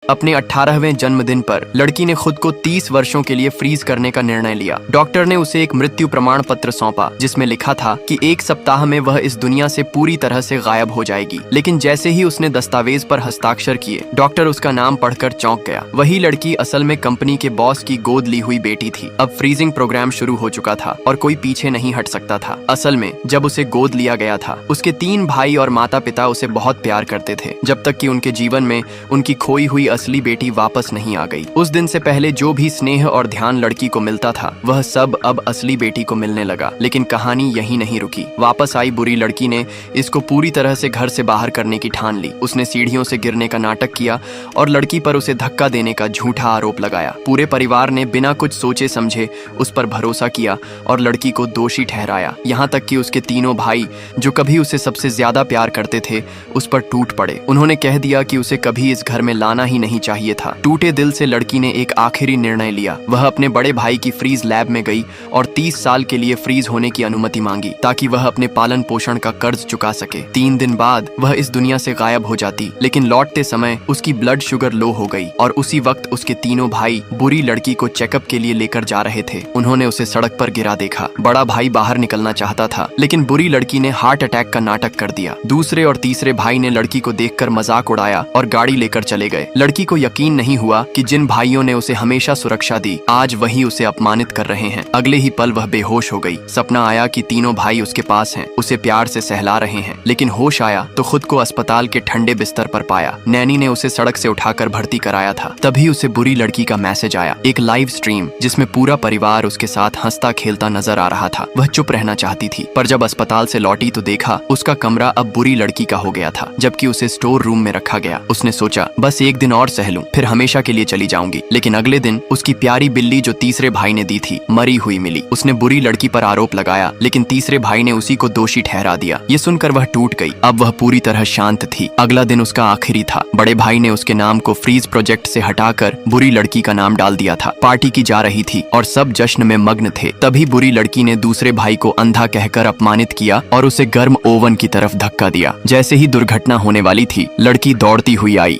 अपने 18वें जन्मदिन पर लड़की ने खुद को 30 वर्षों के लिए फ्रीज करने का निर्णय लिया। डॉक्टर ने उसे एक मृत्यु प्रमाण पत्र सौंपा जिसमें लिखा था कि 1 सप्ताह में वह इस दुनिया से पूरी तरह से गायब हो जाएगी। लेकिन जैसे ही उसने दस्तावेज पर हस्ताक्षर किए, डॉक्टर उसका नाम पढ़कर चौंक गया। वही लड़की असल में कंपनी के बॉस की गोद ली हुई बेटी थी। अब फ्रीजिंग प्रोग्राम शुरू हो चुका था और कोई पीछे नहीं हट सकता था। असल में जब उसे गोद लिया गया था, उसके 3 भाई और माता पिता उसे बहुत प्यार करते थे, जब तक कि उनके जीवन में उनकी खोई हुई असली बेटी वापस नहीं आ गई। उस दिन से पहले जो भी स्नेह और ध्यान लड़की को मिलता था, वह सब अब असली बेटी को मिलने लगा। लेकिन कहानी यही नहीं रुकी। वापस आई बुरी लड़की ने इसको पूरी तरह से घर से बाहर करने की ठान ली। उसने सीढ़ियों से गिरने का नाटक किया और लड़की पर उसे धक्का देने का झूठा आरोप लगाया। पूरे परिवार ने बिना कुछ सोचे समझे उस पर भरोसा किया और लड़की को दोषी ठहराया। यहाँ तक कि उसके तीनों भाई, जो कभी उसे सबसे ज्यादा प्यार करते थे, उस पर टूट पड़े। उन्होंने कह दिया कि उसे कभी इस घर में लाना ही नहीं चाहिए था। टूटे दिल से लड़की ने एक आखिरी निर्णय लिया। वह अपने बड़े भाई की फ्रीज लैब में गई और 30 साल के लिए फ्रीज होने की अनुमति मांगी, ताकि वह अपने पालन पोषण का कर्ज चुका सके। 3 दिन बाद वह इस दुनिया से गायब हो जाती, लेकिन लौटते समय उसकी ब्लड शुगर लो हो गई और उसी वक्त उसके तीनों भाई बुरी लड़की को चेकअप के लिए लेकर जा रहे थे। उन्होंने उसे सड़क पर गिरा देखा। बड़ा भाई बाहर निकलना चाहता था, लेकिन बुरी लड़की ने हार्ट अटैक का नाटक कर दिया। दूसरे और तीसरे भाई ने लड़की को देखकर मजाक उड़ाया और गाड़ी लेकर चले गए। लड़की को यकीन नहीं हुआ कि जिन भाइयों ने उसे हमेशा सुरक्षा दी, आज वही उसे अपमानित कर रहे हैं। अगले ही पल वह बेहोश हो गई। सपना आया कि तीनों भाई उसके पास हैं, उसे प्यार से सहला रहे हैं। लेकिन होश आया तो खुद को अस्पताल के ठंडे बिस्तर पर पाया। नैनी ने उसे सड़क से उठाकर भर्ती कराया था। तभी उसे बुरी लड़की का मैसेज आया, एक लाइव स्ट्रीम जिसमें पूरा परिवार उसके साथ हंसता खेलता नजर आ रहा था। वह चुप रहना चाहती थी, पर जब अस्पताल से लौटी तो देखा उसका कमरा अब बुरी लड़की का हो गया था, जबकि उसे स्टोर रूम में रखा गया। उसने सोचा, बस एक दिन और सह लूं, फिर हमेशा के लिए चली जाऊंगी। लेकिन अगले दिन उसकी प्यारी बिल्ली जो तीसरे भाई ने दी थी, मरी हुई मिली। उसने बुरी लड़की पर आरोप लगाया, लेकिन तीसरे भाई ने उसी को दोषी ठहरा दिया। ये सुनकर वह टूट गई। अब वह पूरी तरह शांत थी। अगला दिन उसका आखिरी था। बड़े भाई ने उसके नाम को फ्रीज प्रोजेक्ट से हटाकर बुरी लड़की का नाम डाल दिया था। पार्टी की जा रही थी और सब जश्न में मग्न थे। तभी बुरी लड़की ने दूसरे भाई को अंधा कहकर अपमानित किया और उसे गर्म ओवन की तरफ धक्का दिया। जैसे ही दुर्घटना होने वाली थी, लड़की दौड़ती हुई आई।